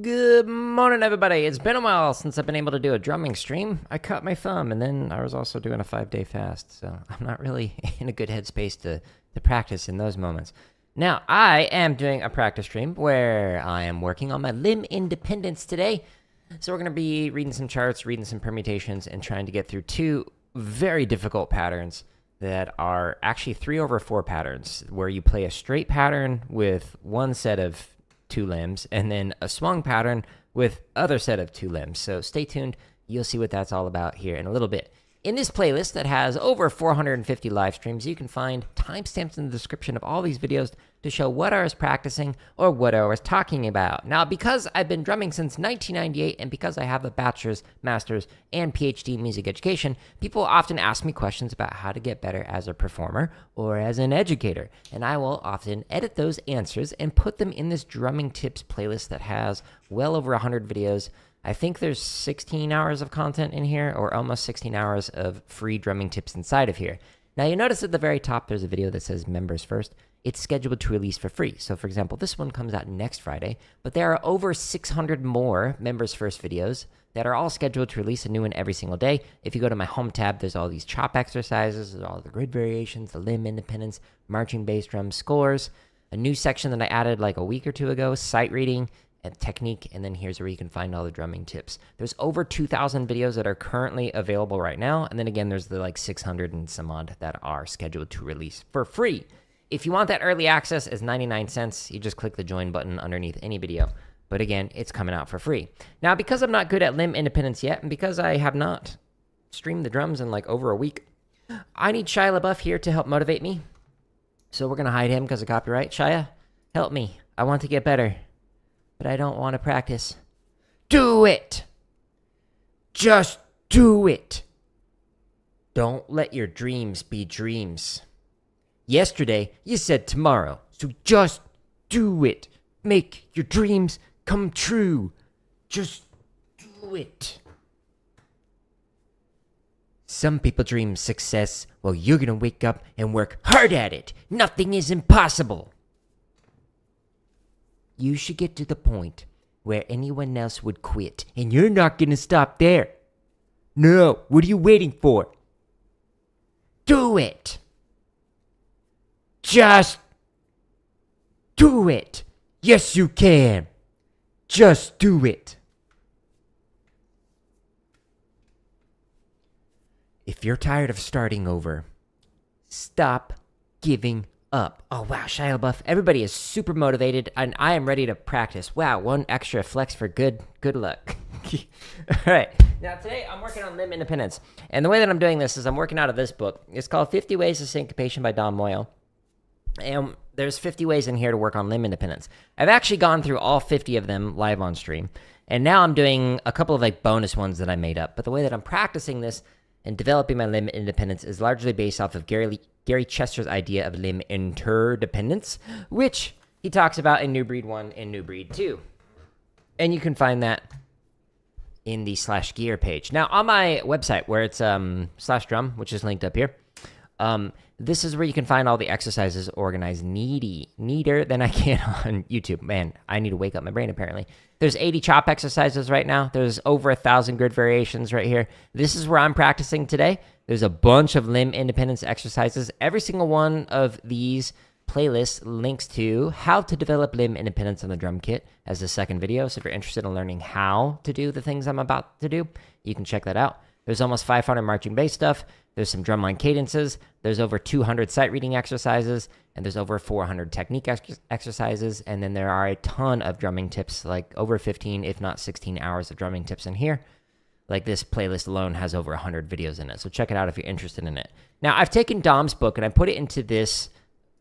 Good morning, everybody. It's been a while since I've been able to do a drumming stream. I cut my thumb, and then I was also doing a 5-day fast, so I'm not really in a good headspace to practice in those moments. Now, I am doing a practice stream where I am working on my limb independence today. So we're going to be reading some charts, reading some permutations, and trying to get through two very difficult patterns that are actually 3/4 patterns, where you play a straight pattern with one set of two limbs, and then a swung pattern with other set of two limbs. So stay tuned. You'll see what that's all about here in a little bit. In this playlist that has over 450 live streams, you can find timestamps in the description of all these videos to show what I was practicing or what I was talking about. Now, because I've been drumming since 1998 and because I have a bachelor's, master's, and PhD in music education, people often ask me questions about how to get better as a performer or as an educator. And I will often edit those answers and put them in this drumming tips playlist that has well over 100 videos. I think there's 16 hours of content in here, or almost 16 hours of free drumming tips inside of here. Now, you notice at the very top, there's a video that says members first. It's scheduled to release for free. So, for example, this one comes out next Friday, but there are over 600 more members first videos that are all scheduled to release a new one every single day. If you go to my home tab, there's all these chop exercises, there's all the grid variations, the limb independence, marching bass drum scores, a new section that I added like a week or two ago, sight reading, and technique, and then here's where you can find all the drumming tips. There's over 2,000 videos that are currently available right now, and then again, there's the like 600 and some odd that are scheduled to release for free. If you want that early access, it's 99 cents. You just click the join button underneath any video. But again, it's coming out for free. Now, because I'm not good at limb independence yet, and because I have not streamed the drums in like over a week, I need Shia LaBeouf here to help motivate me. So we're gonna hide him because of copyright. Shia, help me. I want to get better, but I don't want to practice. Do it! Just do it! Don't let your dreams be dreams. Yesterday, you said tomorrow, so just do it. Make your dreams come true. Just do it. Some people dream success, while you're gonna wake up and work hard at it. Nothing is impossible. You should get to the point where anyone else would quit, and you're not gonna stop there. No, what are you waiting for? Do it! Just do it! Yes, you can! Just do it! If you're tired of starting over, stop giving up. Oh, wow, Shia LaBeouf. Everybody is super motivated, and I am ready to practice. Wow, one extra flex for good luck. All right. Now, today I'm working on limb independence. And the way that I'm doing this is I'm working out of this book. It's called 50 Ways to Syncopation by Don Moyle. And there's 50 ways in here to work on limb independence. I've actually gone through all 50 of them live on stream. And now I'm doing a couple of like bonus ones that I made up. But the way that I'm practicing this and developing my limb independence is largely based off of Gary Chester's idea of limb interdependence, which he talks about in New Breed 1 and New Breed 2. And you can find that in the /gear page. Now, on my website, where it's /drum, which is linked up here, this is where you can find all the exercises organized neater than I can on YouTube. Man, I need to wake up my brain, apparently. There's 80 chop exercises right now. There's over 1,000 grid variations right here. This is where I'm practicing today. There's a bunch of limb independence exercises. Every single one of these playlists links to how to develop limb independence on the drum kit as the second video. So if you're interested in learning how to do the things I'm about to do, you can check that out. There's almost 500 marching bass stuff. There's some drumline cadences. There's over 200 sight reading exercises. And there's over 400 technique exercises. And then there are a ton of drumming tips, like over 15, if not 16 hours of drumming tips in here. Like this playlist alone has over 100 videos in it. So check it out if you're interested in it. Now, I've taken Dom's book and I put it into this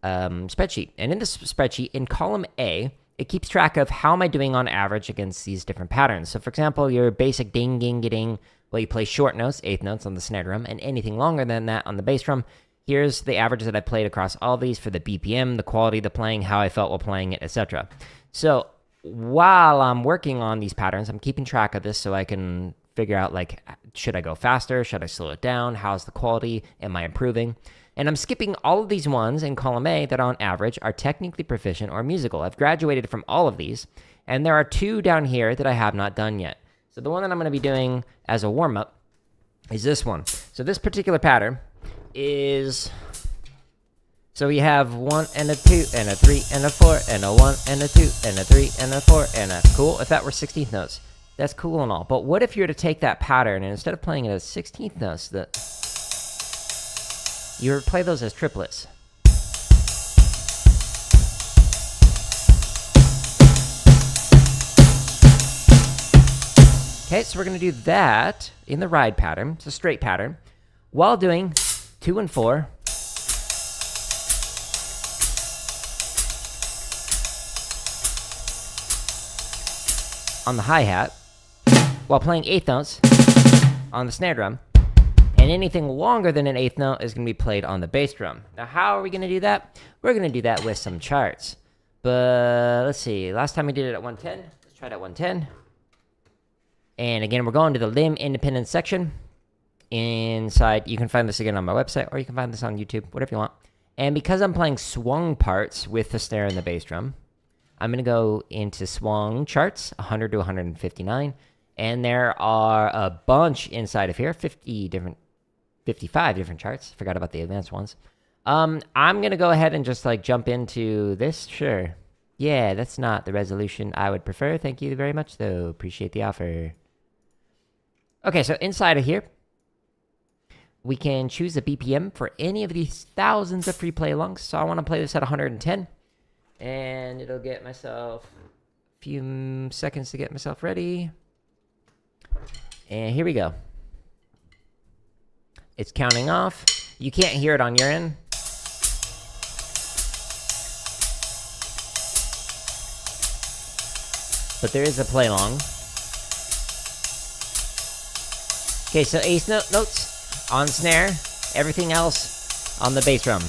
spreadsheet. And in this spreadsheet, in column A, it keeps track of how am I doing on average against these different patterns. So, for example, your basic ding-ding-ding, well, you play short notes, eighth notes on the snare drum, and anything longer than that on the bass drum. Here's the average that I played across all these for the BPM, the quality of the playing, how I felt while playing it, etc. So while I'm working on these patterns, I'm keeping track of this so I can figure out, like, should I go faster? Should I slow it down? How's the quality? Am I improving? And I'm skipping all of these ones in column A that on average are technically proficient or musical. I've graduated from all of these, and there are 2 down here that I have not done yet. So the one that I'm going to be doing as a warm-up is this one. So this particular pattern is... So we have 1 and a 2 and a 3 and a 4 and a 1 and a 2 and a 3 and a 4 and a... Cool, if that were 16th notes. That's cool and all. But what if you were to take that pattern and instead of playing it as 16th notes, you would play those as triplets? Okay, so we're going to do that in the ride pattern. It's a straight pattern. While doing 2 and 4... on the hi-hat, while playing 8th notes on the snare drum, and anything longer than an 8th note is going to be played on the bass drum. Now, how are we going to do that? We're going to do that with some charts. But let's see. Last time we did it at 110. Let's try it at 110. And again, we're going to the limb independent section. Inside, you can find this again on my website, or you can find this on YouTube, whatever you want. And because I'm playing swung parts with the snare and the bass drum, I'm going to go into swung charts, 100 to 159, and there are a bunch inside of here, 55 different charts. Forgot about the advanced ones. I'm going to go ahead and just like jump into this. Sure. Yeah, that's not the resolution I would prefer. Thank you very much, though. Appreciate the offer. Okay, so inside of here, we can choose a BPM for any of these thousands of free play alongs. So I want to play this at 110. And it'll get myself a few seconds to get myself ready. And here we go. It's counting off. You can't hear it on your end. But there is a play along. Okay, so eighth notes on snare. Everything else on the bass drum.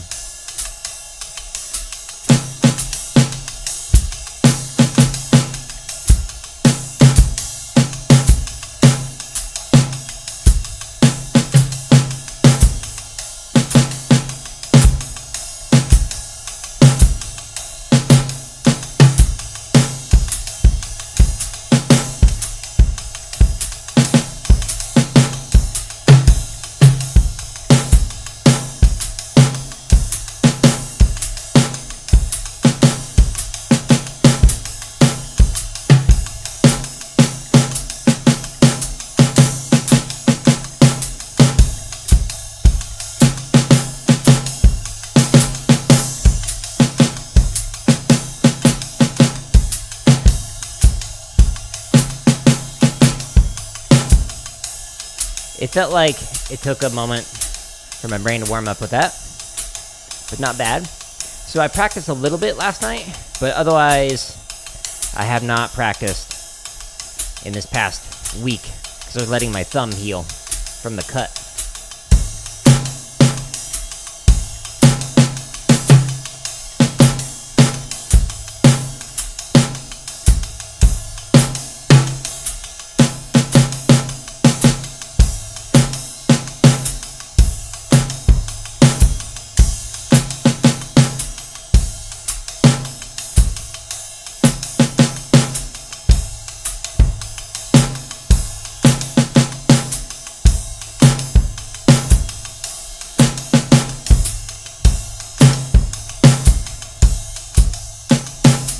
It felt like it took a moment for my brain to warm up with that, but not bad. So I practiced a little bit last night, but otherwise I have not practiced in this past week because I was letting my thumb heal from the cut.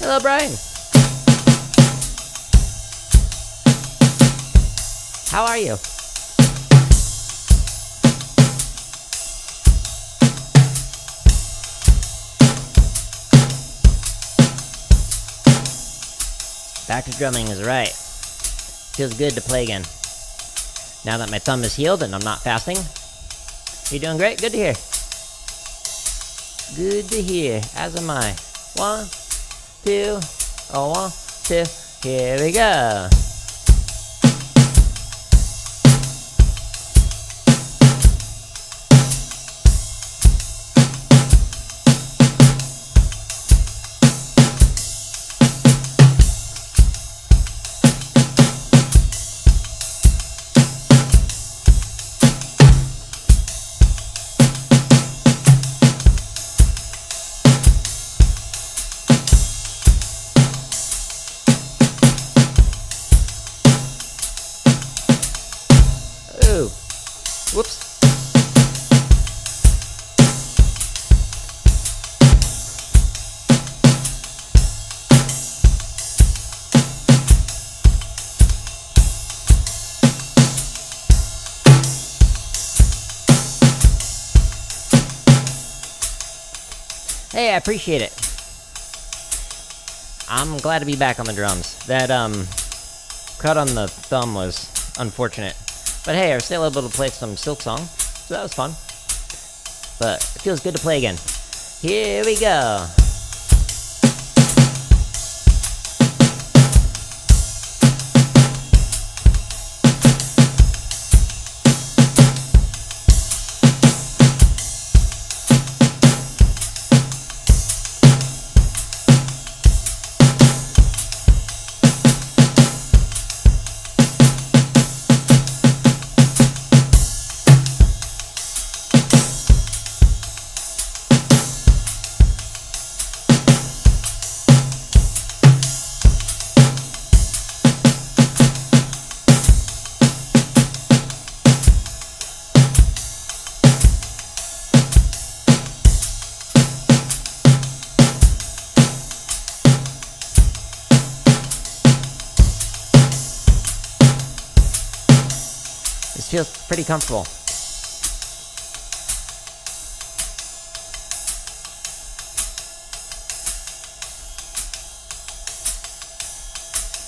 Hello, Brian. How are you? Back to drumming is right. Feels good to play again. Now that my thumb is healed and I'm not fasting. You doing great? Good to hear. Good to hear, as am I. 1, 2, 1, 2, here we go. Whoops. Hey, I appreciate it. I'm glad to be back on the drums. That cut on the thumb was unfortunate. But hey, I was still able to play some Silk Song, so that was fun. But it feels good to play again. Here we go. Feels pretty comfortable.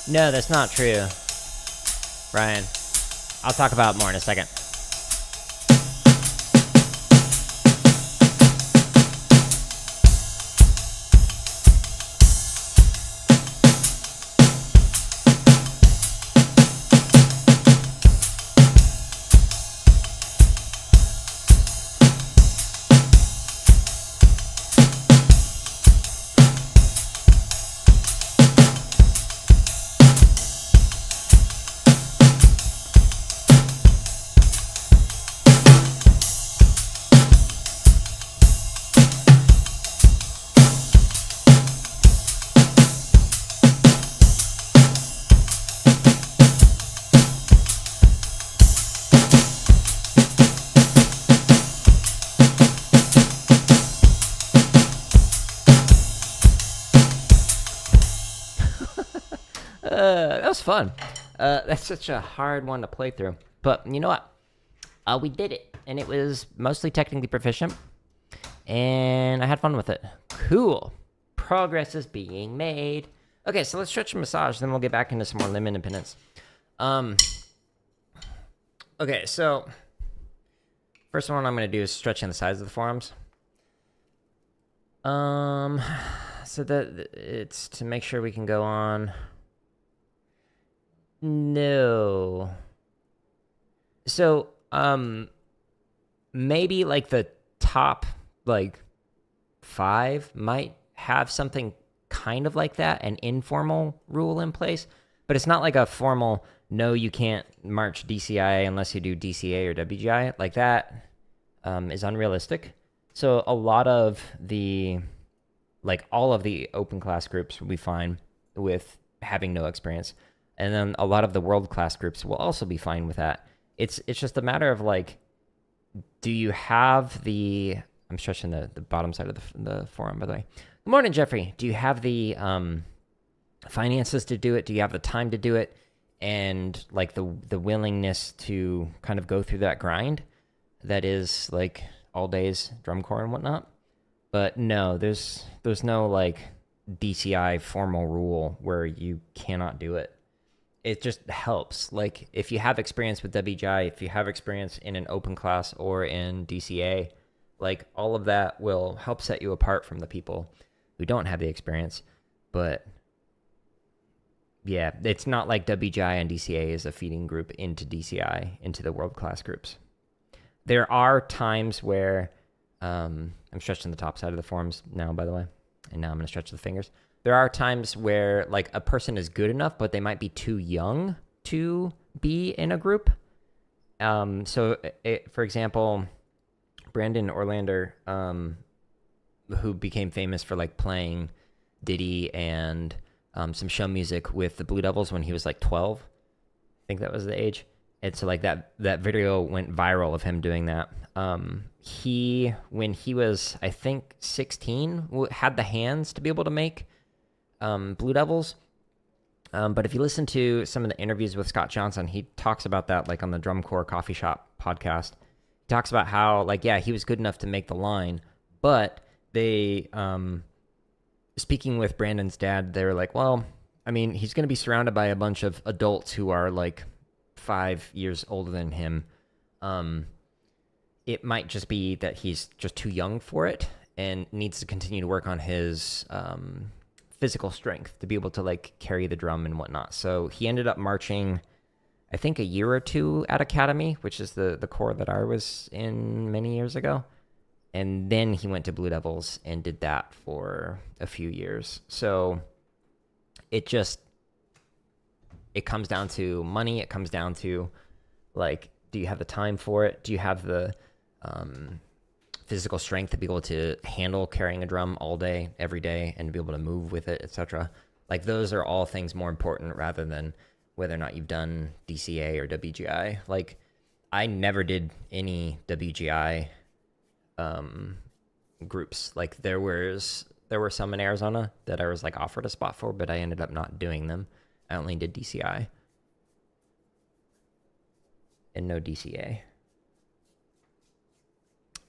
No, that's not true, Brian. I'll talk about it more in a second. That was fun. That's such a hard one to play through. But you know what? We did it. And it was mostly technically proficient. And I had fun with it. Cool. Progress is being made. Okay, so let's stretch and massage. Then we'll get back into some more limb independence. Okay, so first one I'm going to do is stretching the sides of the forearms. So that it's to make sure we can go on. No. So, maybe like the top, like 5 might have something kind of like that, an informal rule in place, but it's not like a formal, no, you can't march DCI unless you do DCA or WGI. Like that is unrealistic. So a lot of the, like all of the open class groups will be fine with having no experience. And then a lot of the world class groups will also be fine with that. It's just a matter of like, do you have the, I'm stretching the bottom side of the forearm, by the way. Good morning, Jeffrey. Do you have the finances to do it? Do you have the time to do it? And like the willingness to kind of go through that grind that is like all days drum corps and whatnot? But no, there's no like DCI formal rule where you cannot do it. It just helps. Like if you have experience with WGI, if you have experience in an open class or in DCA, like all of that will help set you apart from the people who don't have the experience. But yeah, it's not like WGI and DCA is a feeding group into DCI, into the world class groups. There are times where I'm stretching the top side of the forearms now, by the way, and now I'm going to stretch the fingers. There are times where like a person is good enough, but they might be too young to be in a group. For example, Brandon Orlander, who became famous for like playing Diddy and some show music with the Blue Devils when he was like 12. I think that was the age. And so like that video went viral of him doing that. When he was, I think, 16, had the hands to be able to make Blue Devils. But if you listen to some of the interviews with Scott Johnson, he talks about that, like on the Drum Corps Coffee Shop podcast. He talks about how, like, yeah, he was good enough to make the line, but they, speaking with Brandon's dad, they were like, well, I mean, he's going to be surrounded by a bunch of adults who are like 5 years older than him. It might just be that he's just too young for it and needs to continue to work on his physical strength to be able to like carry the drum and whatnot. So he ended up marching, I think, a year or two at Academy, which is the corps that I was in many years ago. And then he went to Blue Devils and did that for a few years. So it comes down to money. It comes down to, like, do you have the time for it? Do you have the physical strength to be able to handle carrying a drum all day, every day, and to be able to move with it, etc.? Like, those are all things more important rather than whether or not you've done DCA or WGI. Like, I never did any WGI groups. Like, there were some in Arizona that I was like offered a spot for, but I ended up not doing them. I only did DCI and no DCA.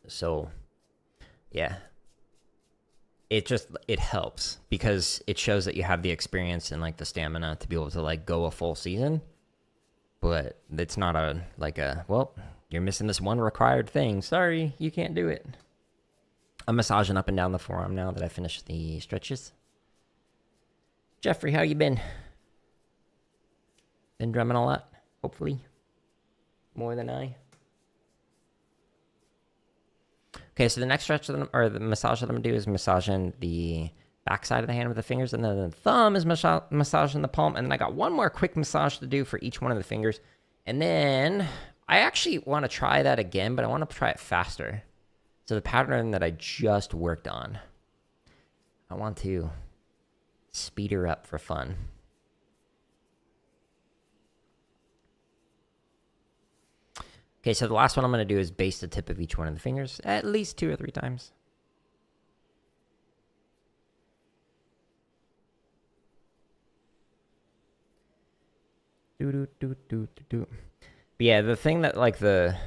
So yeah, it helps because it shows that you have the experience and like the stamina to be able to like go a full season. But it's not well, you're missing this one required thing. Sorry, you can't do it. I'm massaging up and down the forearm now that I finished the stretches. Jeffrey, how you been? Been drumming a lot, hopefully. More than I. Okay, so the next stretch or the massage that I'm going to do is massaging the back side of the hand with the fingers, and then the thumb is massaging the palm, and then I got one more quick massage to do for each one of the fingers. And then I actually want to try that again, but I want to try it faster. So the pattern that I just worked on, I want to speed her up for fun. Okay, so the last one I'm going to do is base the tip of each one of the fingers at least 2 or 3 times. But yeah, the thing that like the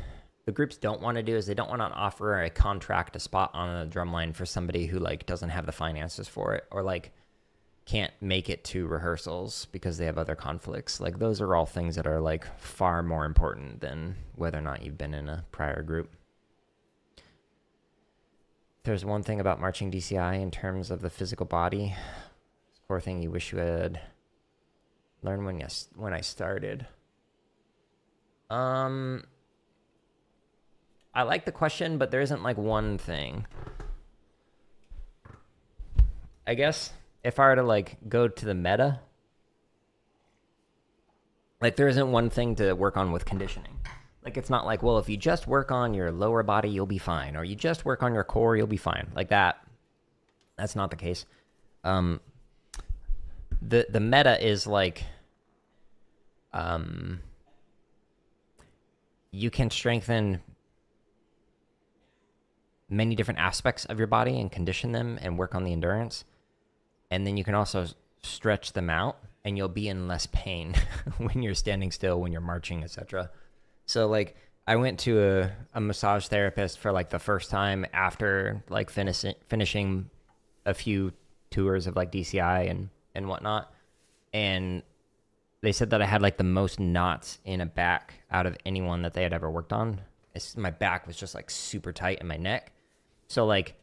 groups don't want to do is they don't want to offer a contract, a spot on a drum line for somebody who like doesn't have the finances for it, or like can't make it to rehearsals because they have other conflicts. Like, those are all things that are like far more important than whether or not you've been in a prior group. There's one thing about marching DCI in terms of the physical body, core thing you wish you had learned when I started. I like the question, but there isn't like one thing. I guess if I were to like go to the meta, like there isn't one thing to work on with conditioning. Like, it's not like, well, if you just work on your lower body, you'll be fine, or you just work on your core, you'll be fine. Like that. That's not the case. The meta is like, you can strengthen many different aspects of your body and condition them and work on the endurance. And then you can also stretch them out, and you'll be in less pain when you're standing still, when you're marching, etc. So like, I went to a massage therapist for like the first time after like finishing a few tours of like DCI and whatnot. And they said that I had like the most knots in a back out of anyone that they had ever worked on. My back was just like super tight in my neck. So like,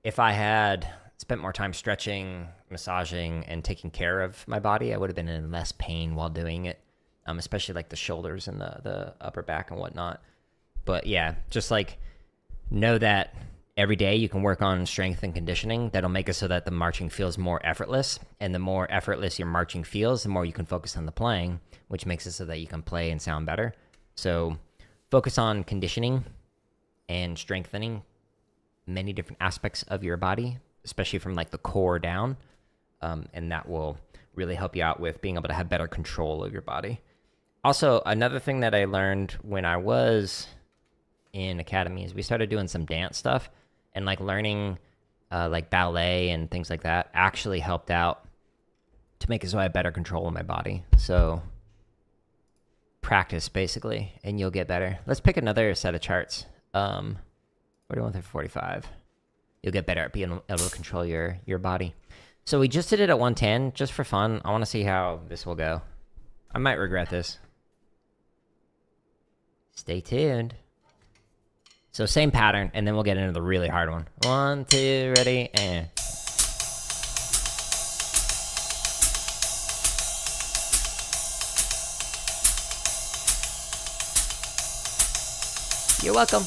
if I had spent more time stretching, massaging, and taking care of my body, I would have been in less pain while doing it, especially like the shoulders and the upper back and whatnot. But yeah, just like know that every day you can work on strength and conditioning. That'll make it so that the marching feels more effortless, and the more effortless your marching feels, the more you can focus on the playing, which makes it so that you can play and sound better. So focus on conditioning and strengthening many different aspects of your body, especially from like the core down, and that will really help you out with being able to have better control of your body. Also, another thing that I learned when I was in academy is we started doing some dance stuff, and like learning like ballet and things like that actually helped out to make it so I have better control of my body. So practice basically, and you'll get better. Let's pick another set of charts. 41 through 45. You'll get better at being able to control your body. So we just did it at 110 just for fun. I want to see how this will go. I might regret this. Stay tuned. So same pattern, and then we'll get into the really hard one. 1, 2, ready, and... You're welcome.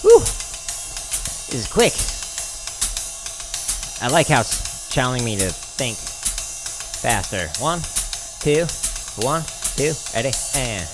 Whew. This is quick. I like how it's challenging me to think faster. 1, 2, 1, 2, ready, and...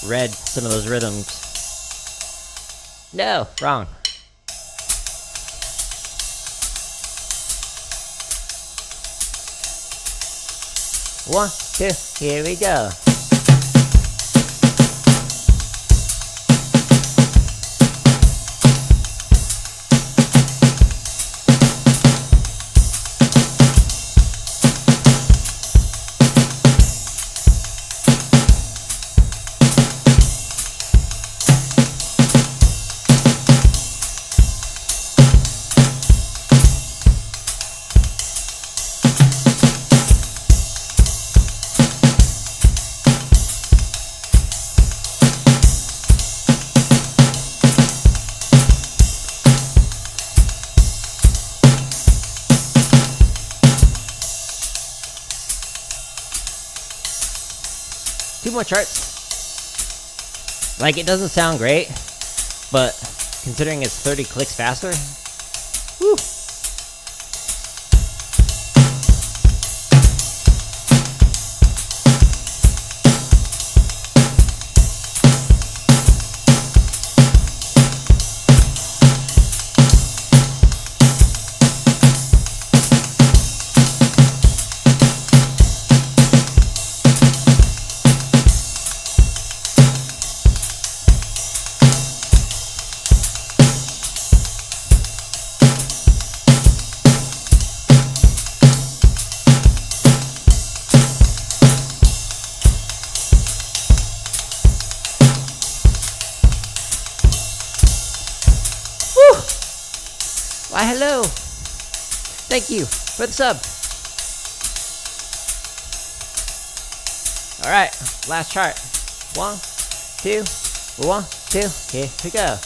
Read some of those rhythms. No, wrong. One, two, here we go. Two more charts. Like, it doesn't sound great, but considering it's 30 clicks faster, whew. Why, hello. Thank you for the sub. All right, last chart. 1, 2, 1, 2. Here we go.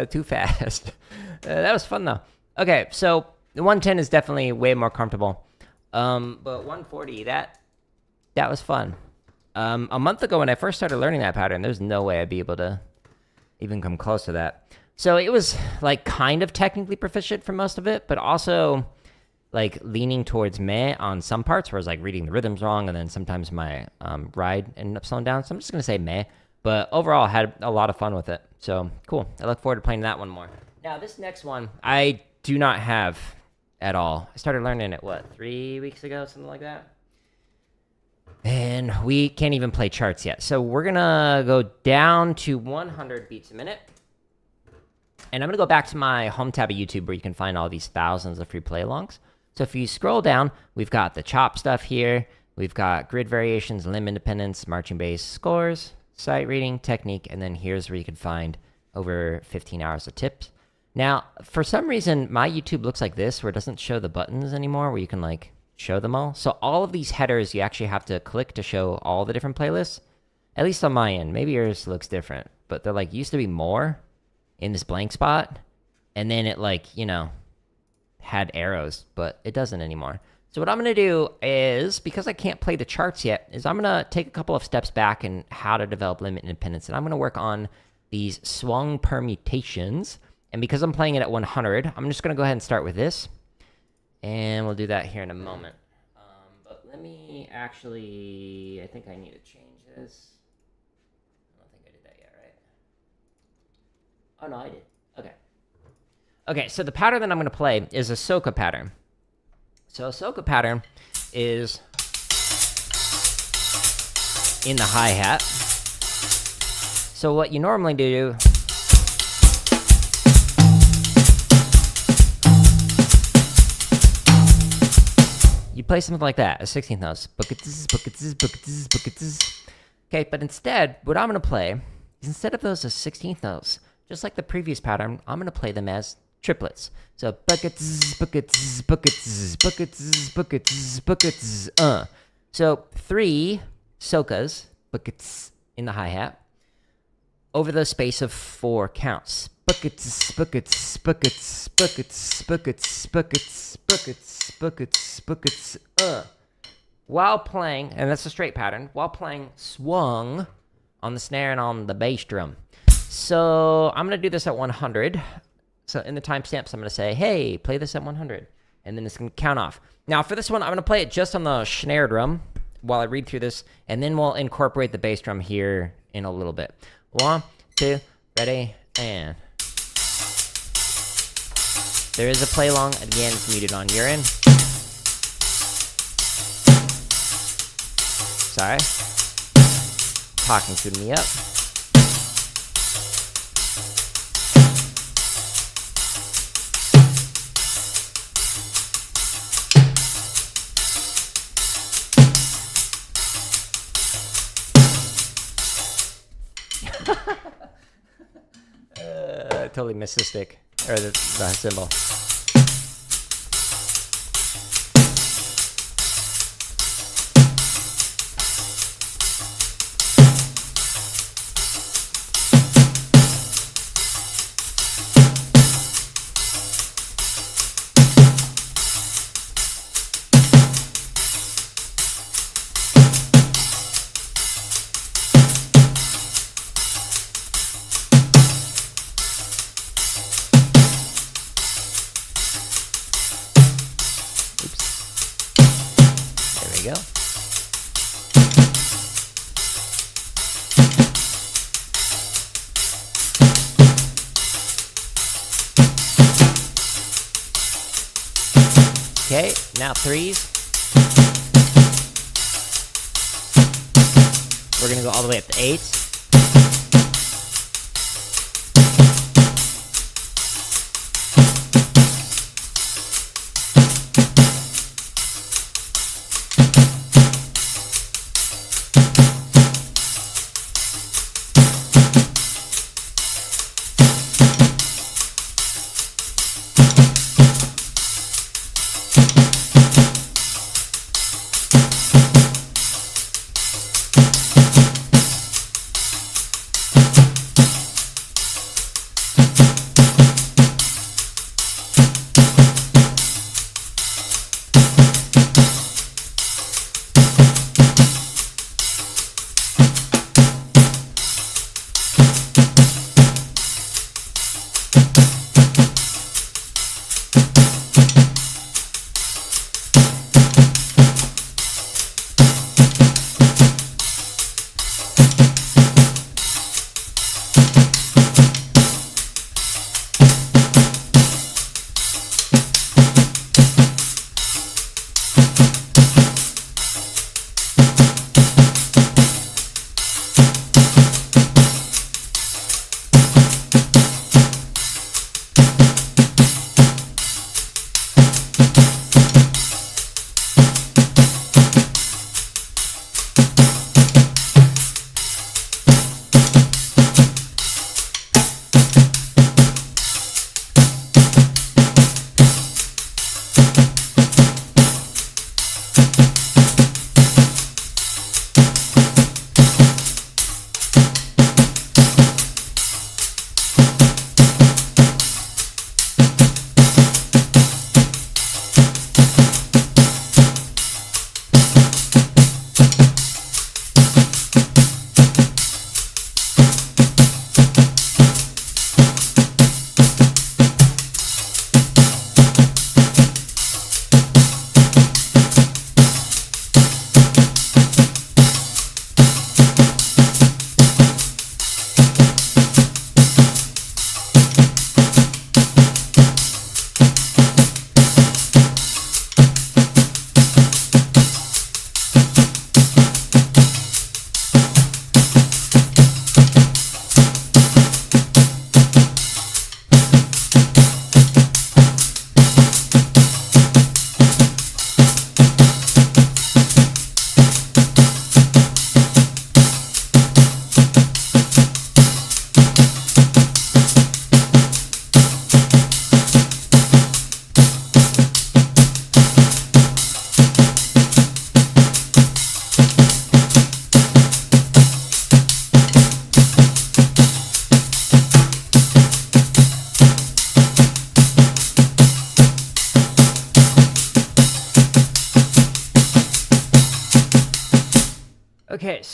Too fast. That was fun though. Okay, so the 110 is definitely way more comfortable. But 140, that was fun. A month ago when I first started learning that pattern, there's no way I'd be able to even come close to that. So it was like kind of technically proficient for most of it, but also like leaning towards meh on some parts where I was like reading the rhythms wrong, and then sometimes my ride ended up slowing down. So I'm just gonna say meh. But overall, I had a lot of fun with it. So cool. I look forward to playing that one more. Now this next one, I do not have at all. I started learning it, 3 weeks ago, something like that? And we can't even play charts yet. So we're gonna go down to 100 beats a minute. And I'm gonna go back to my home tab of YouTube where you can find all these thousands of free play-alongs. So if you scroll down, we've got the chop stuff here. We've got grid variations, limb independence, marching bass scores, sight reading, technique, and then here's where you can find over 15 hours of tips. Now, for some reason, my YouTube looks like this, where it doesn't show the buttons anymore, where you can like show them all. So all of these headers, you actually have to click to show all the different playlists. At least on my end. Maybe yours looks different, but they're like used to be more in this blank spot, and then it like, you know, had arrows, but it doesn't anymore. So what I'm going to do is, because I can't play the charts yet, is I'm going to take a couple of steps back in how to develop limit independence, and I'm going to work on these swung permutations. And because I'm playing it at 100, I'm just going to go ahead and start with this, and we'll do that here in a moment. But let me actually, I think I need to change this. I don't think I did that yet, right? Oh, no, I did. Okay. Okay, so the pattern that I'm going to play is a Soca pattern. So a Soca pattern is in the hi-hat. So what you normally do, you play something like that, a 16th notes. Okay, but instead, what I'm going to play is, instead of those as 16th notes, just like the previous pattern, I'm going to play them as triplets. So buckets, buckets, buckets, buckets, buckets, buckets. So 3 socas, buckets in the hi-hat, over the space of 4 counts. Buckets, buckets, buckets, buckets, buckets, buckets, buckets, buckets, buckets. While playing, and that's a straight pattern, while playing swung on the snare and on the bass drum. So I'm going to do this at 100. So in the timestamps, I'm going to say, hey, play this at 100. And then it's going to count off. Now for this one, I'm going to play it just on the snare drum while I read through this. And then we'll incorporate the bass drum here in a little bit. 1, 2, ready, and... There is a play along. Again, it's muted on your end. Sorry. Talking to me up. Totally missed the stick, or the cymbal. Go. Okay, now 3s. We're gonna go all the way up to 8s.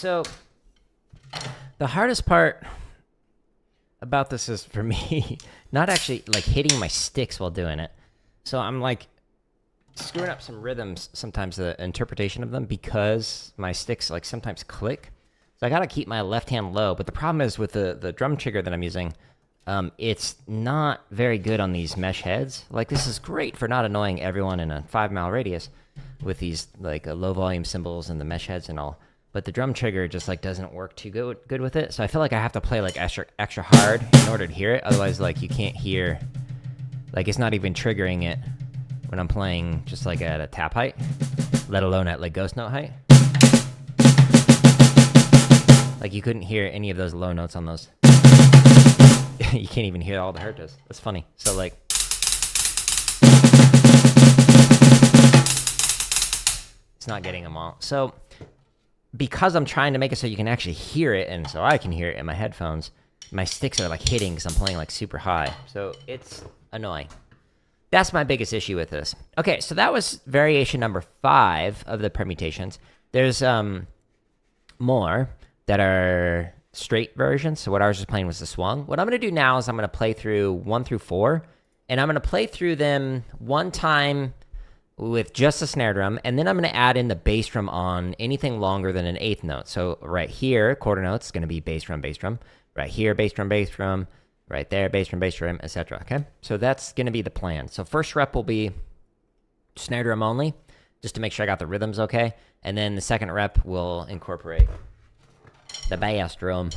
So the hardest part about this is for me not actually like hitting my sticks while doing it. So I'm like screwing up some rhythms sometimes, the interpretation of them, because my sticks like sometimes click. So I gotta keep my left hand low. But the problem is with the drum trigger that I'm using, it's not very good on these mesh heads. Like this is great for not annoying everyone in a 5-mile radius with these like low volume cymbals and the mesh heads and all. But the drum trigger just like doesn't work too good with it. So I feel like I have to play like extra hard in order to hear it. Otherwise, like you can't hear, like it's not even triggering it when I'm playing just like at a tap height, let alone at like ghost note height. Like you couldn't hear any of those low notes on those. You can't even hear all the hurtas. That's funny. So like, it's not getting them all. So because I'm trying to make it so you can actually hear it, and so I can hear it in my headphones, my sticks are like hitting because I'm playing like super high. So it's annoying. That's my biggest issue with this. Okay, so that was variation number 5 of the permutations. There's more that are straight versions. So what I was just playing was the swung. What I'm going to do now is I'm going to play through 1 through 4, and I'm going to play through them one time with just a snare drum, and then I'm going to add in the bass drum on anything longer than an 8th note. So right here, quarter notes is going to be bass drum, bass drum. Right here, bass drum, right there, bass drum, etc. Okay, so that's going to be the plan. So first rep will be snare drum only, just to make sure I got the rhythms okay, and then the second rep will incorporate the bass drum.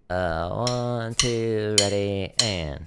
1, 2, ready, and...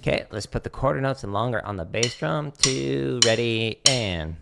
Okay, let's put the quarter notes and longer on the bass drum. 2, ready, and...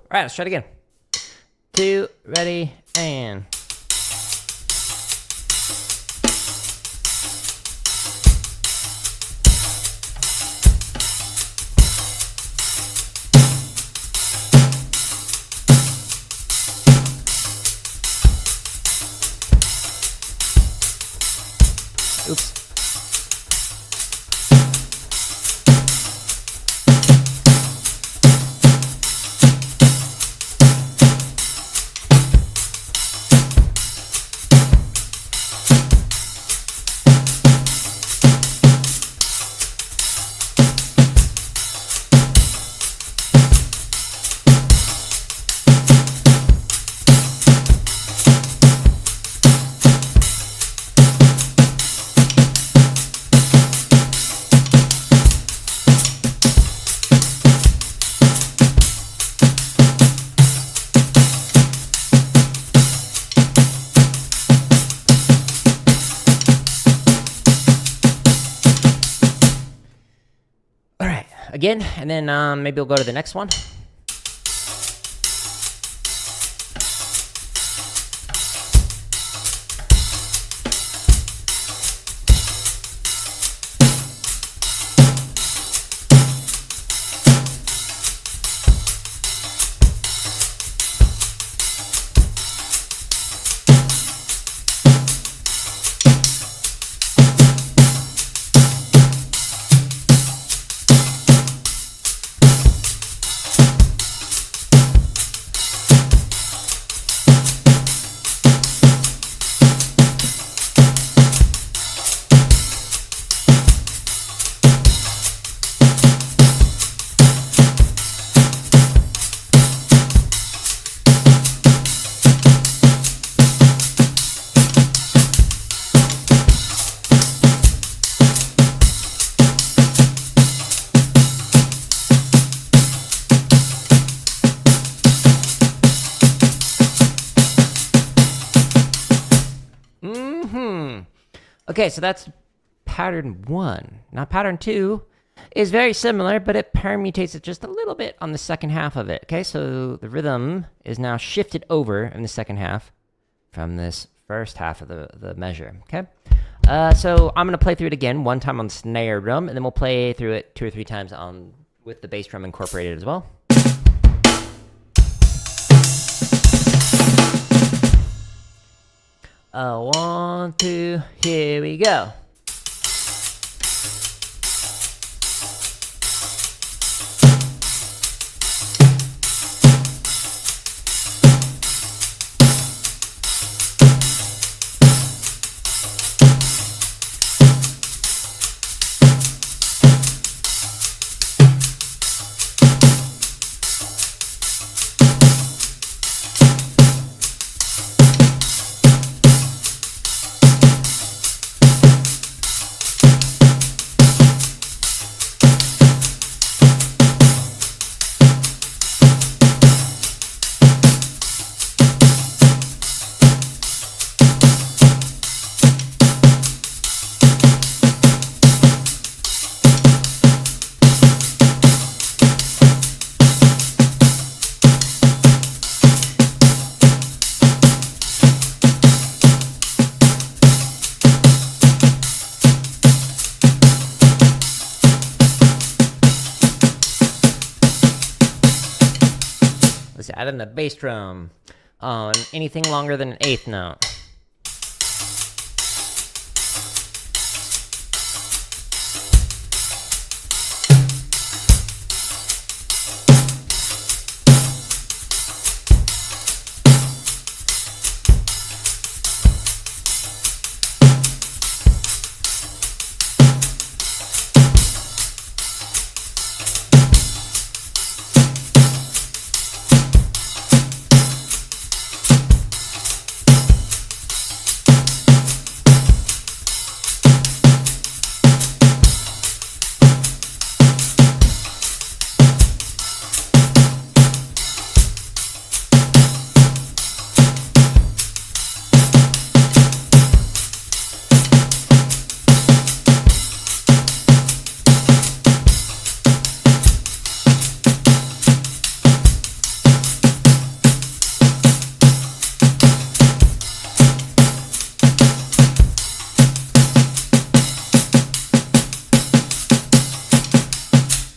All right, let's try it again. 2, ready, and... Oops. again, and then maybe we'll go to the next one. Okay, so that's pattern 1. Now pattern 2 is very similar, but it permutates it just a little bit on the second half of it. Okay, so the rhythm is now shifted over in the second half from this first half of the measure. Okay, so I'm gonna play through it again one time on the snare drum, and then we'll play through it 2 or 3 times on with the bass drum incorporated as well. 1, 2, here we go. Let's add in the bass drum on anything longer than an eighth note.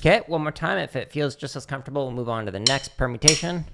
Okay, one more time. If it feels just as comfortable, we'll move on to the next permutation.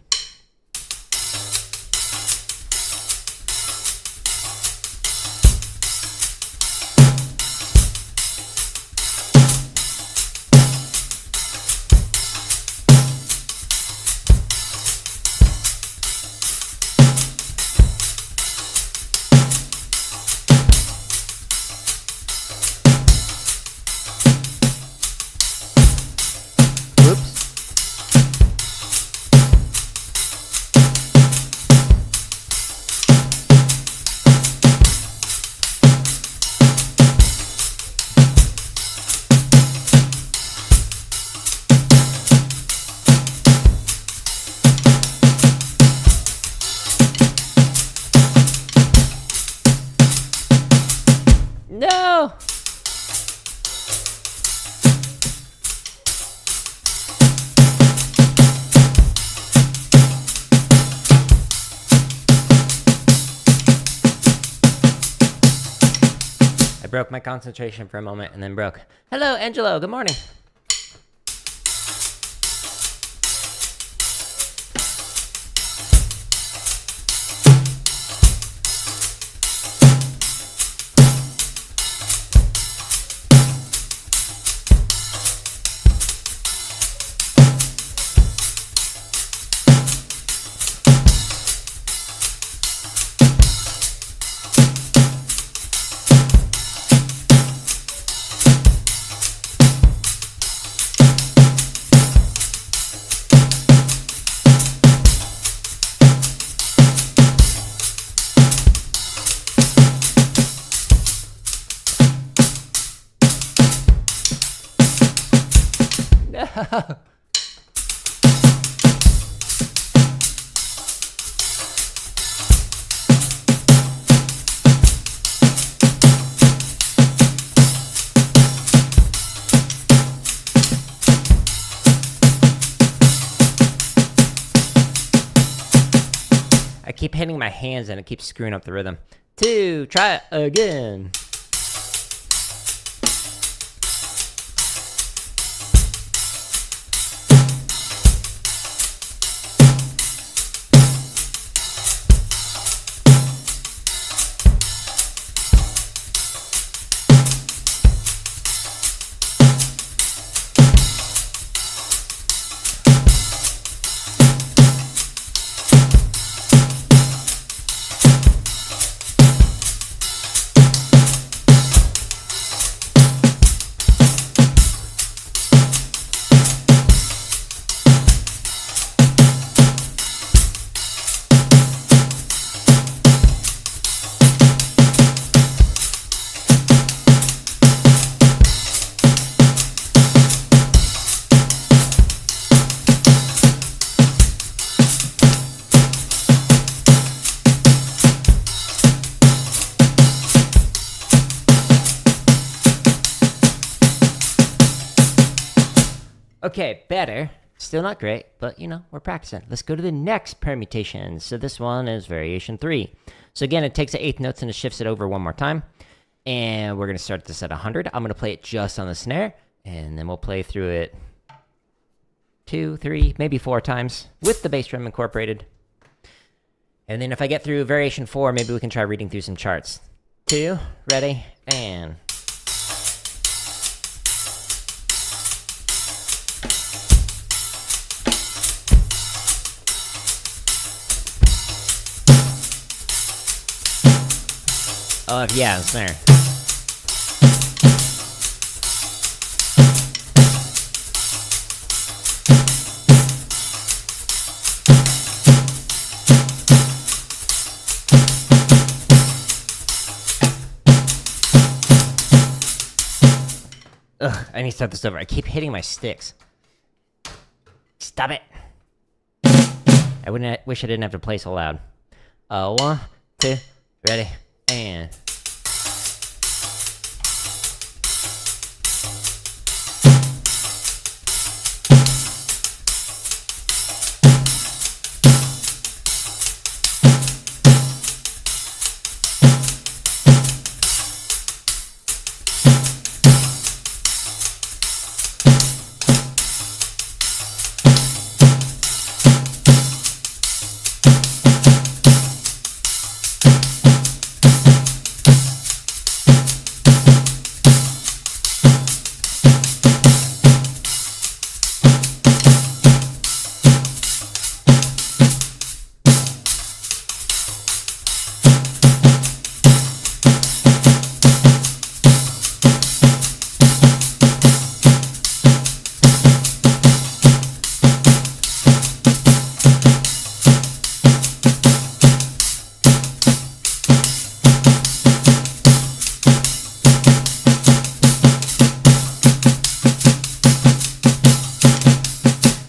broke my concentration for a moment and then broke. Hello, Angelo. Good morning. I keep hitting my hands and it keeps screwing up the rhythm. 2, try it again. Okay, better. Still not great, but you know, we're practicing. Let's go to the next permutation. So this one is variation 3. So again, it takes the eighth notes and it shifts it over one more time. And we're going to start this at 100. I'm going to play it just on the snare, and then we'll play through it 2, 3, maybe 4 times with the bass drum incorporated. And then if I get through variation 4, maybe we can try reading through some charts. 2, ready, and... Oh, yeah, the snare. Ugh, I need to start this over. I keep hitting my sticks. Stop it. Wish I didn't have to play so loud. 1, 2, ready, and...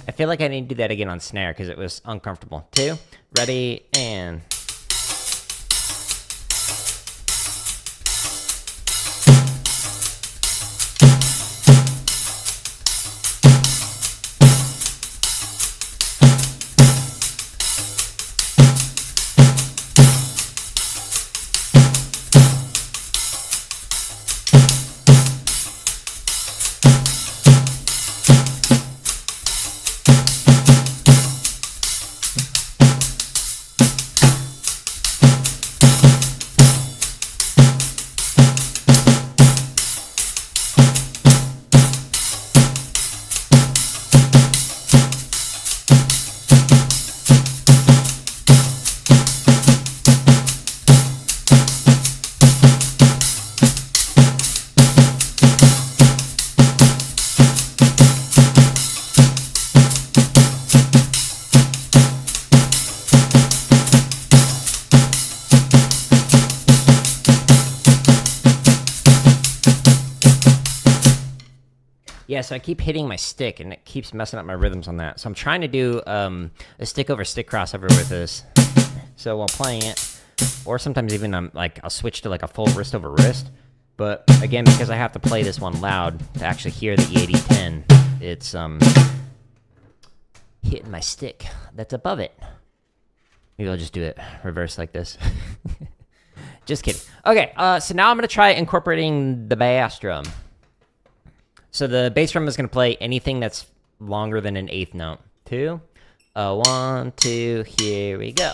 I feel like I need to do that again on snare because it was uncomfortable. 2, ready, and... Yeah, so I keep hitting my stick, and it keeps messing up my rhythms on that. So I'm trying to do a stick over stick crossover with this. So while playing it, or sometimes even I'll switch to like a full wrist over wrist. But again, because I have to play this one loud to actually hear the E8010, it's hitting my stick that's above it. Maybe I'll just do it reverse like this. Just kidding. Okay, so now I'm going to try incorporating the bass drum. So the bass drum is going to play anything that's longer than an eighth note. 2, 1, 2, here we go.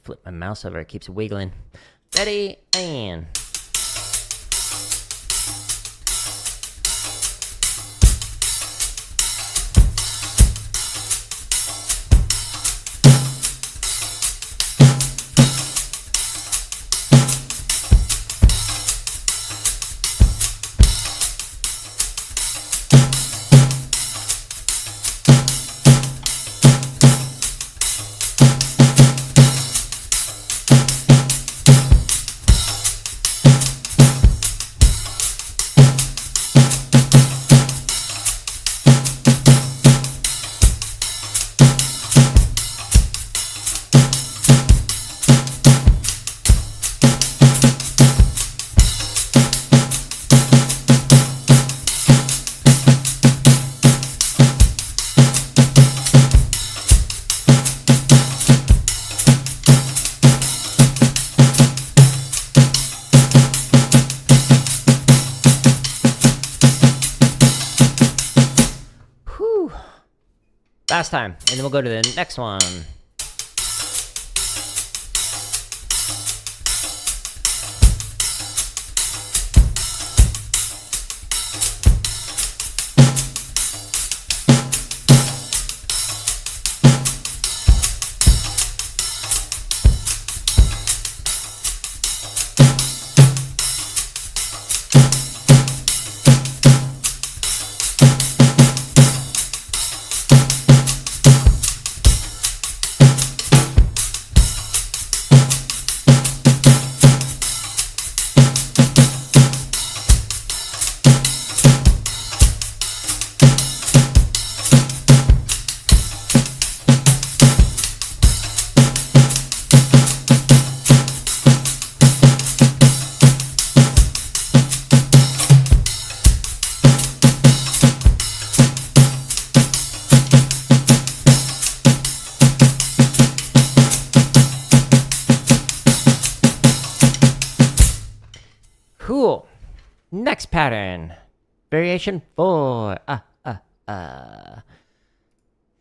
Flip my mouse over, it keeps wiggling. Ready, and... Last time, and then we'll go to the next one. Cool. Next pattern. Variation 4.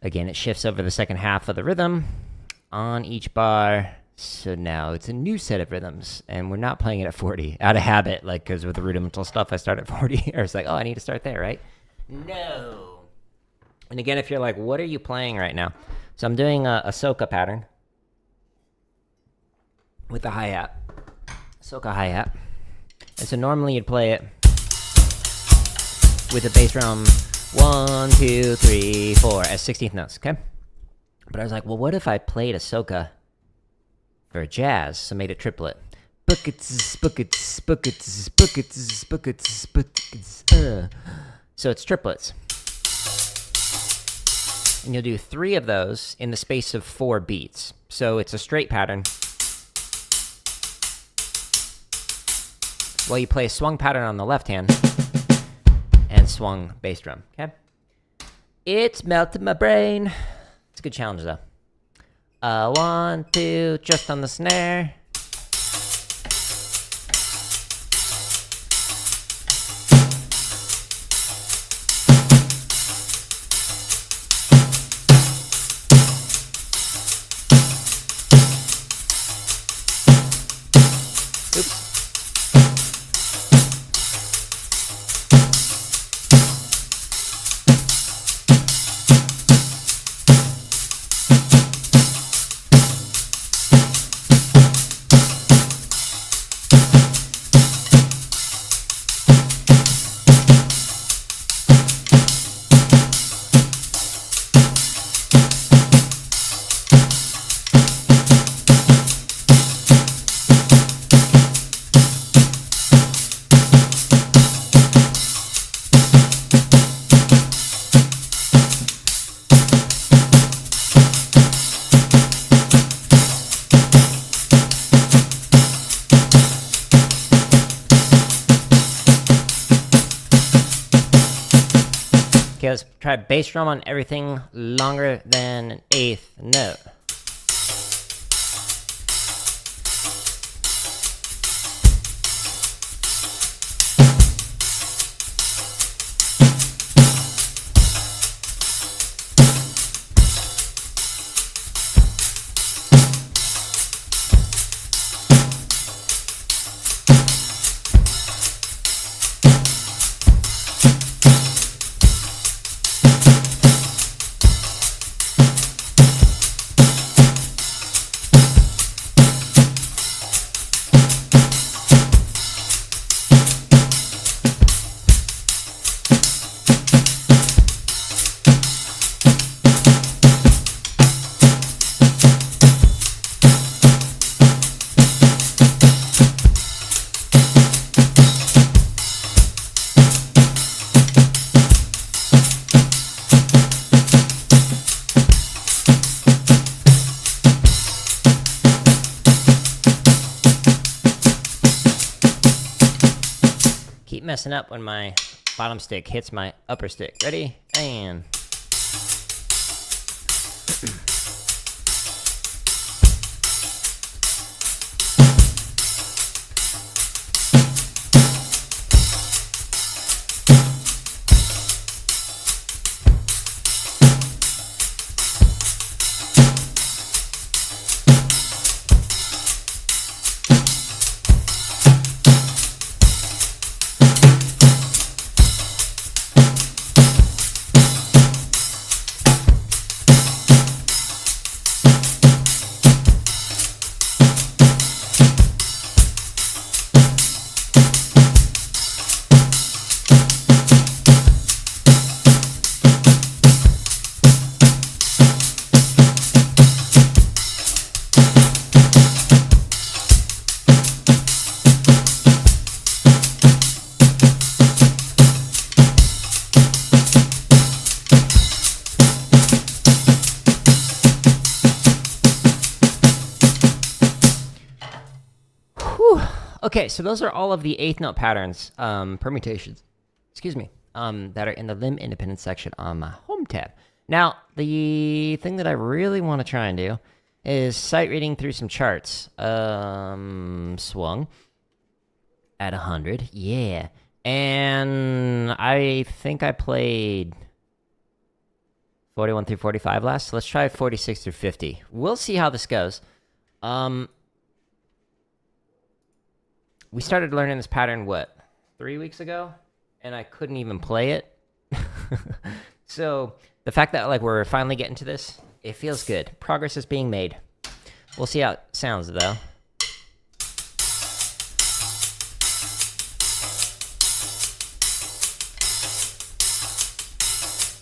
Again, it shifts over the second half of the rhythm on each bar. So now it's a new set of rhythms, and we're not playing it at 40 out of habit, like, because with the rudimental stuff I start at 40, or it's like, oh, I need to start there, right? No. And again, if you're like, what are you playing right now? So I'm doing a Soca pattern with the hi-hat. Soca hi-hat. And so normally you'd play it with the bass drum 1, 2, 3, 4 as 16th notes, okay? But I was like, well, what if I played a Soca for jazz, so made it triplet. Buckets, buckets, buckets, buckets, buckets, buckets. So it's triplets. And you'll do 3 of those in the space of 4 beats. So it's a straight pattern. while you play a swung pattern on the left hand and swung bass drum, okay? It's melted my brain. It's a good challenge, though. 1, 2, just on the snare. Okay, let's try bass drum on everything longer than an eighth note. Keep messing up when my bottom stick hits my upper stick. Ready? And... Okay, so those are all of the eighth note patterns, permutations, excuse me, that are in the limb independent section on my home tab. Now, the thing that I really want to try and do is sight reading through some charts. Swung at 100, yeah. And I think I played 41 through 45 last, so let's try 46 through 50. We'll see how this goes. We started learning this pattern, what, 3 weeks ago? And I couldn't even play it. So the fact that like we're finally getting to this, it feels good. Progress is being made. We'll see how it sounds, though.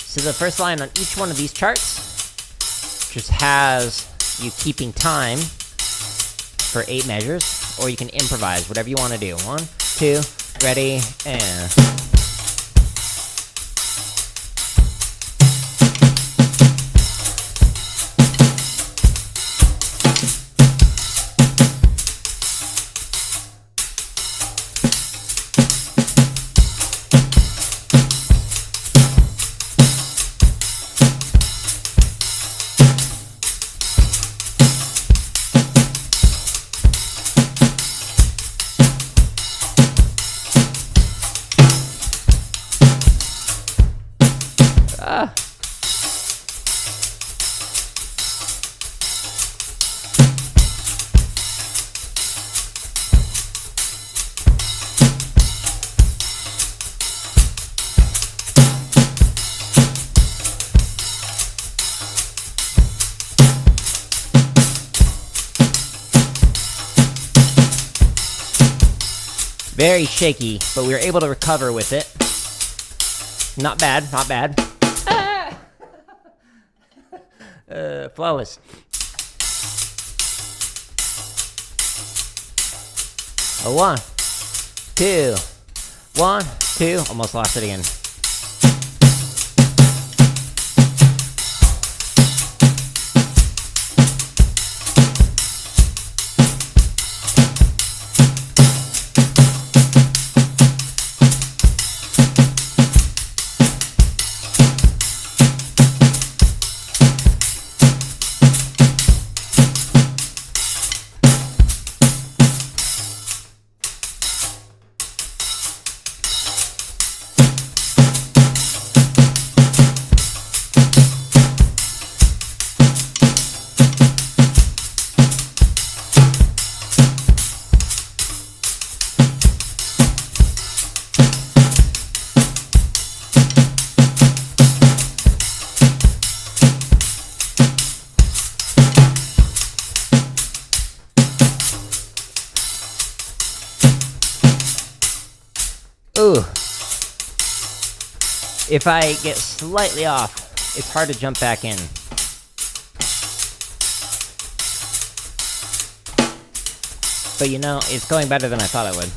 So the first line on each one of these charts just has you keeping time for 8 measures. Or you can improvise, whatever you want to do. 1, 2, ready, and... Very shaky, but we were able to recover with it. Not bad, not bad. Flawless. A 1, 2, 1, 2. Almost lost it again. Ooh. If I get slightly off, it's hard to jump back in. But you know, it's going better than I thought it would.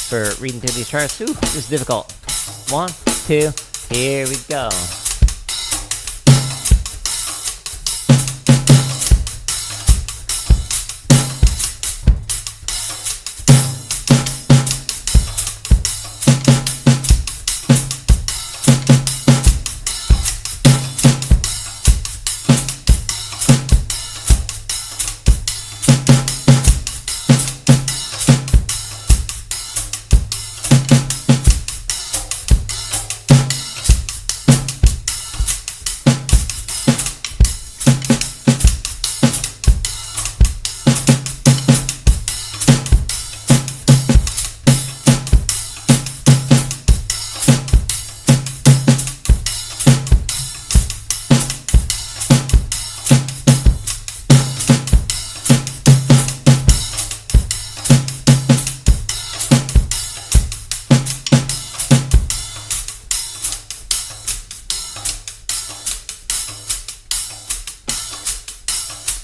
For reading through these charts, ooh, this is difficult. 1, 2, here we go.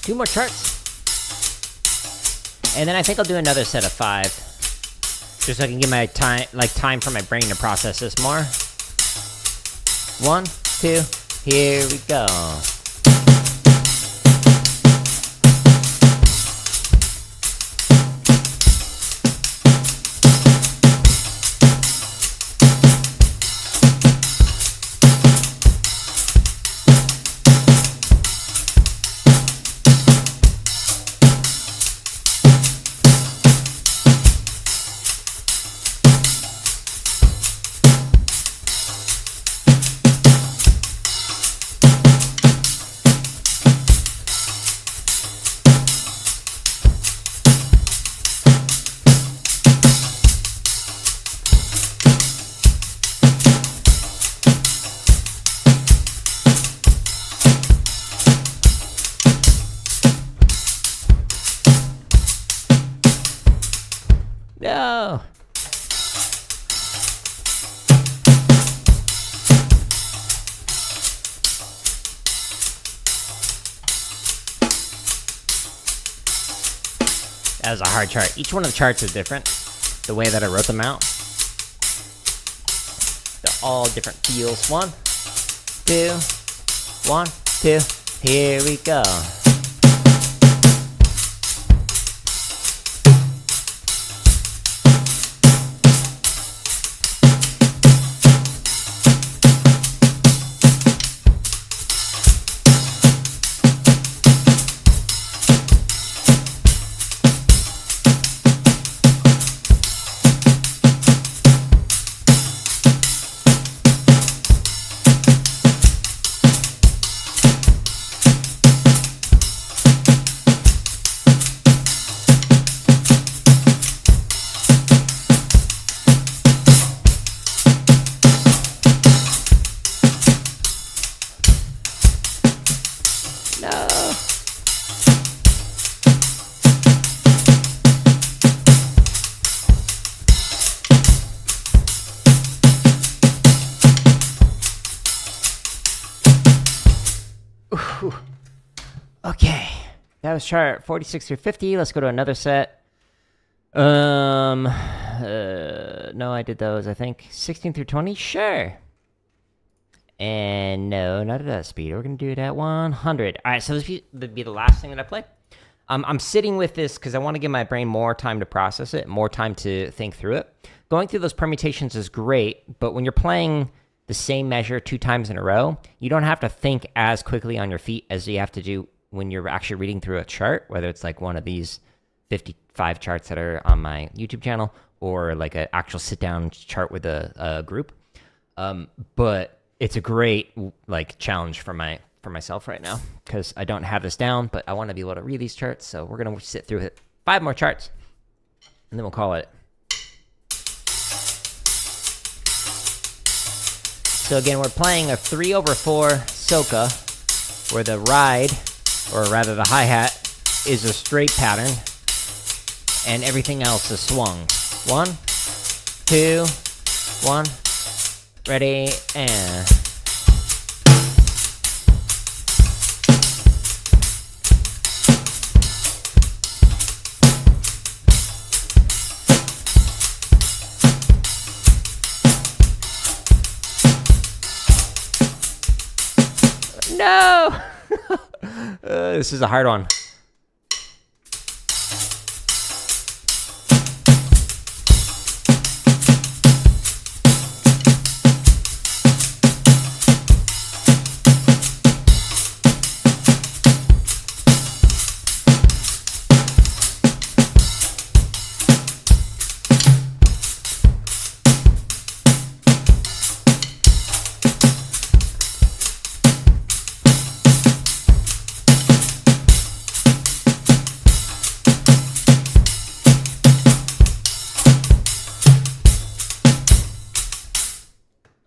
Two more charts. And then I think I'll do another set of 5. Just so I can give my time for my brain to process this more. 1, 2, here we go. No. That was a hard chart. Each one of the charts is different. The way that I wrote them out. They're all different feels. 1, 2, 1, 2. Here we go. Whew. Okay. That was chart 46 through 50. Let's go to another set. No, I did those, I think. 16 through 20? Sure. And no, not at that speed. We're going to do it at 100. All right, so this would be the last thing that I play. I'm sitting with this because I want to give my brain more time to process it, more time to think through it. Going through those permutations is great, but when you're playing the same measure 2 times in a row, you don't have to think as quickly on your feet as you have to do when you're actually reading through a chart, whether it's like one of these 55 charts that are on my YouTube channel or like an actual sit-down chart with a group. But it's a great like challenge for myself right now because I don't have this down, but I want to be able to read these charts. So we're going to sit through it 5 more charts and then we'll call it. So again, we're playing a 3/4 soca where the ride, or rather the hi-hat, is a straight pattern and everything else is swung. 1, 2, 1, ready, and... No! This is a hard one.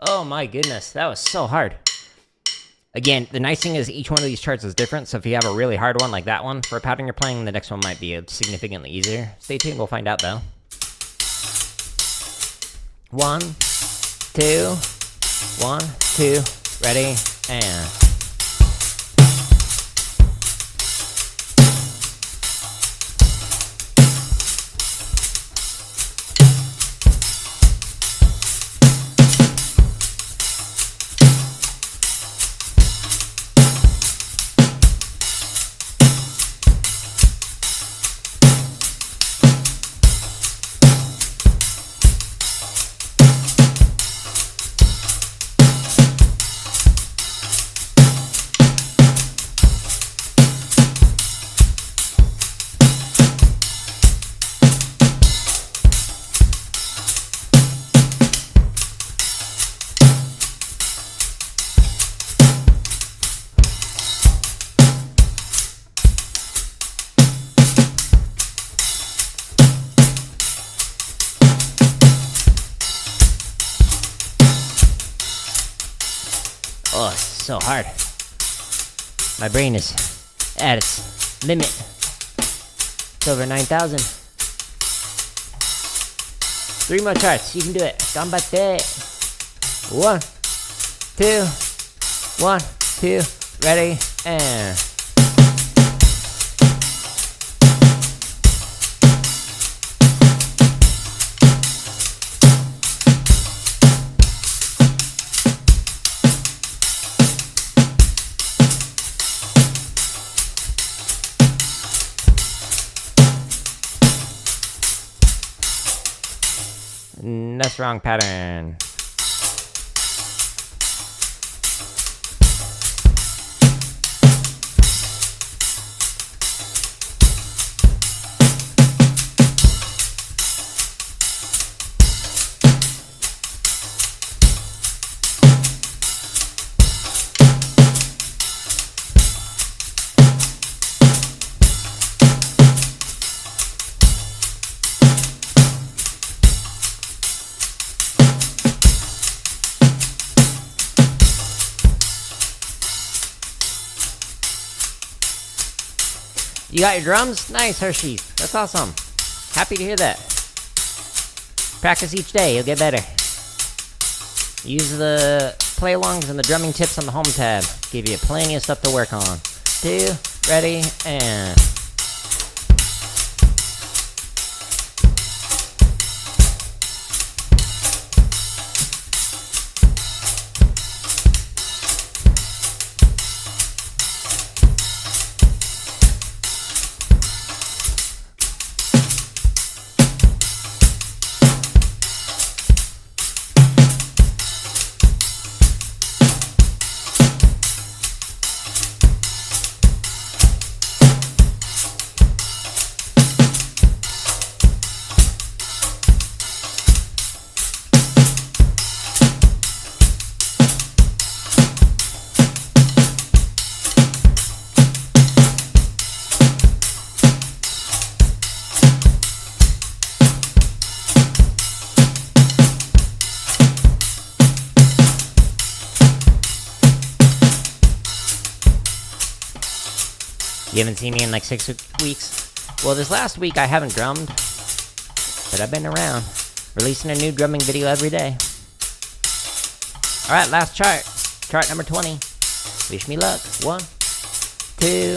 Oh my goodness, that was so hard. Again, the nice thing is each one of these charts is different, so if you have a really hard one like that one for a pattern you're playing, the next one might be significantly easier. Stay tuned, we'll find out though. 1, 2, 1, 2, ready, and... Oh, it's so hard. My brain is at its limit. It's over 9,000. 3 more charts. You can do it. Ganbatte. 1, 2, 1, 2, ready, and... That's wrong pattern. You got your drums? Nice, Hershey's. That's awesome. Happy to hear that. Practice each day, you'll get better. Use the play-alongs and the drumming tips on the home tab. Give you plenty of stuff to work on. 2, ready, and... You haven't seen me in like 6 weeks? Well, this last week I haven't drummed, but I've been around, releasing a new drumming video every day. Alright, last chart. Chart number 20. Wish me luck. 1, 2,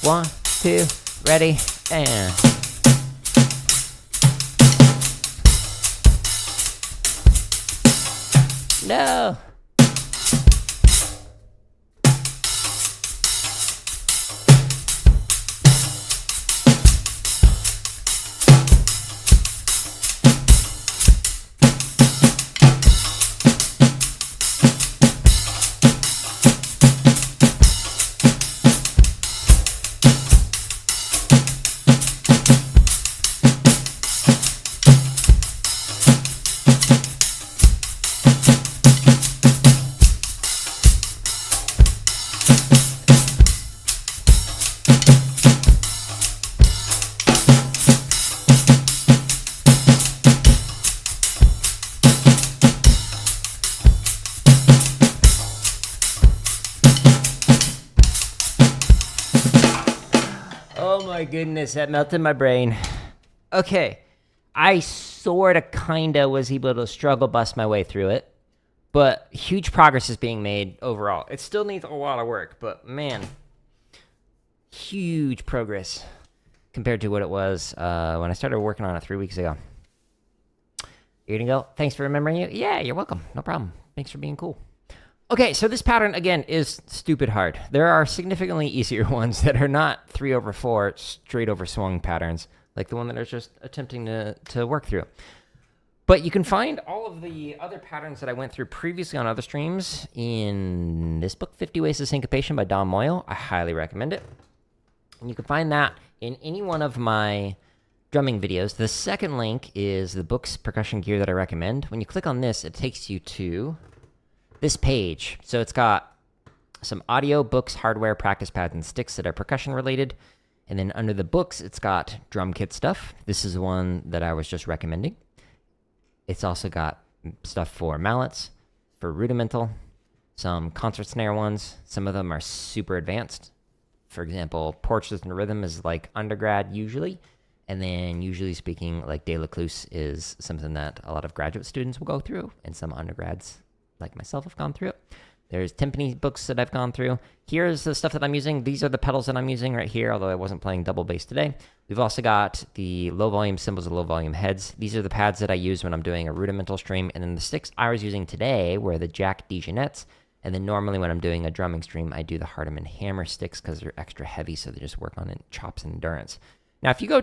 1, 2, ready, and... No! Oh my goodness, that melted my brain. Okay, I sorta kinda was able to struggle bust my way through it, but huge progress is being made overall. It still needs a lot of work, but man, huge progress compared to what it was when I started working on it 3 weeks ago. You're gonna go, thanks for remembering you? Yeah, you're welcome, no problem. Thanks for being cool. Okay, so this pattern, again, is stupid hard. There are significantly easier ones that are not 3/4 straight over swung patterns, like the one that I was just attempting to work through. But you can find all of the other patterns that I went through previously on other streams in this book, 50 Ways to Syncopation by Don Moyle. I highly recommend it. And you can find that in any one of my drumming videos. The second link is the book's percussion gear that I recommend. When you click on this, it takes you to this page. So it's got some audio, books, hardware, practice pads, and sticks that are percussion related. And then under the books, it's got drum kit stuff. This is the one that I was just recommending. It's also got stuff for mallets, for rudimental, some concert snare ones. Some of them are super advanced. For example, Portraits in Rhythm is like undergrad usually. And then usually speaking, like De La Cluse is something that a lot of graduate students will go through, and some undergrads like myself have gone through it. There's timpani books that I've gone through. Here's the stuff that I'm using. These are the pedals that I'm using right here, although I wasn't playing double bass today. We've also got the low volume cymbals and low volume heads. These are the pads that I use when I'm doing a rudimental stream. And then the sticks I was using today were the Jack Dijonets. And then normally when I'm doing a drumming stream, I do the Hardeman hammer sticks because they're extra heavy, so they just work on chops and endurance. Now, if you go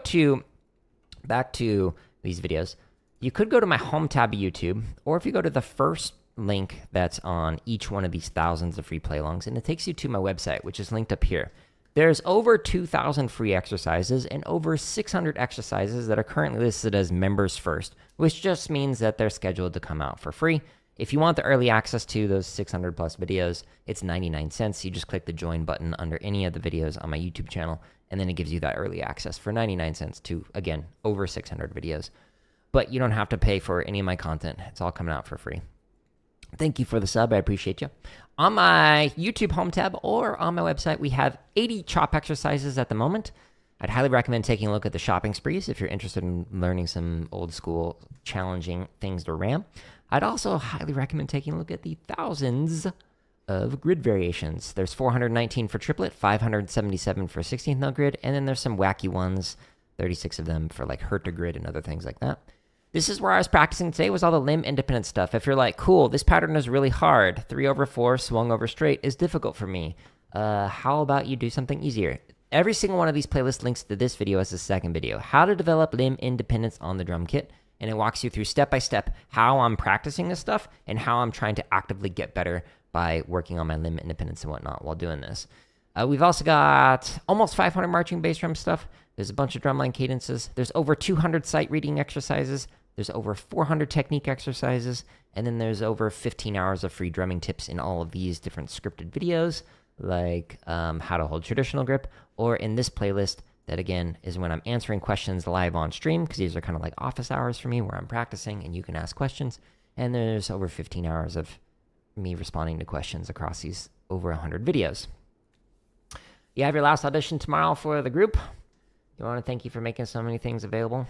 back to these videos, you could go to my home tab of YouTube, or if you go to the first link that's on each one of these thousands of free play-alongs, and it takes you to my website, which is linked up here. There's over 2,000 free exercises and over 600 exercises that are currently listed as members first, which just means that they're scheduled to come out for free. If you want the early access to those 600 plus videos, it's 99 cents. You just click the join button under any of the videos on my YouTube channel, and then it gives you that early access for 99 cents to, again, over 600 videos. But you don't have to pay for any of my content. It's all coming out for free. Thank you for the sub. I appreciate you. On my YouTube home tab or on my website, we have 80 chop exercises at the moment. I'd highly recommend taking a look at the shopping sprees if you're interested in learning some old school challenging things to ram. I'd also highly recommend taking a look at the thousands of grid variations. There's 419 for triplet, 577 for 16th note grid, and then there's some wacky ones, 36 of them for like Herta grid and other things like that. This is where I was practicing today, was all the limb independent stuff. If you're like, cool, this pattern is really hard, 3/4 swung over straight is difficult for me, how about you do something easier? Every single one of these playlists links to this video as the second video, how to develop limb independence on the drum kit. And it walks you through step by step how I'm practicing this stuff and how I'm trying to actively get better by working on my limb independence and whatnot while doing this. We've also got almost 500 marching bass drum stuff. There's a bunch of drumline cadences. There's over 200 sight reading exercises. There's over 400 technique exercises. And then there's over 15 hours of free drumming tips in all of these different scripted videos, like how to hold traditional grip, or in this playlist, that again is when I'm answering questions live on stream, because these are kind of like office hours for me where I'm practicing and you can ask questions. And there's over 15 hours of me responding to questions across these over 100 videos. You have your last audition tomorrow for the group. I want to thank you for making so many things available.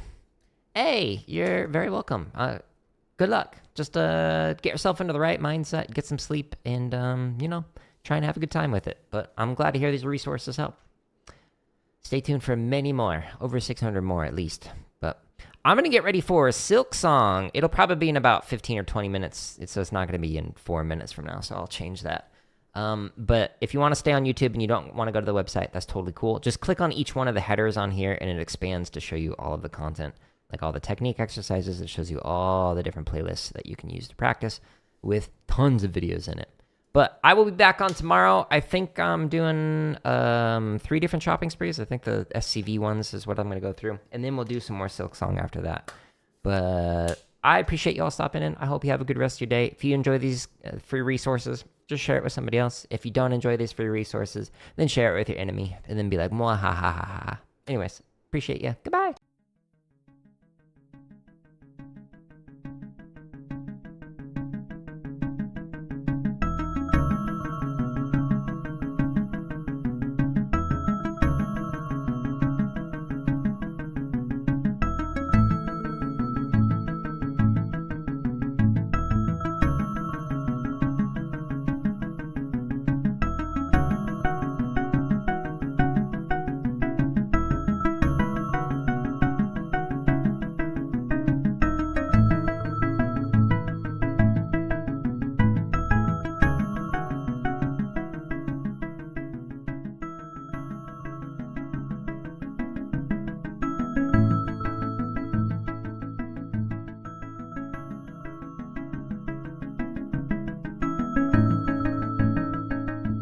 Hey, you're very welcome. Good luck. Just get yourself into the right mindset, get some sleep, and, try and have a good time with it. But I'm glad to hear these resources help. Stay tuned for many more, over 600 more at least. But I'm going to get ready for a Silk song. It'll probably be in about 15 or 20 minutes, so it's not going to be in 4 minutes from now, so I'll change that. But if you want to stay on YouTube and you don't want to go to the website, that's totally cool. Just click on each one of the headers on here, and it expands to show you all of the content, like all the technique exercises. It shows you all the different playlists that you can use to practice with tons of videos in it. But I will be back on tomorrow. I think I'm doing 3 different shopping sprees. I think the SCV ones is what I'm going to go through. And then we'll do some more Silk Song after that. But I appreciate you all stopping in. I hope you have a good rest of your day. If you enjoy these free resources, just share it with somebody else. If you don't enjoy these free resources, then share it with your enemy. And then be like, mwah, ha, ha, ha, ha. Anyways, appreciate you. Goodbye.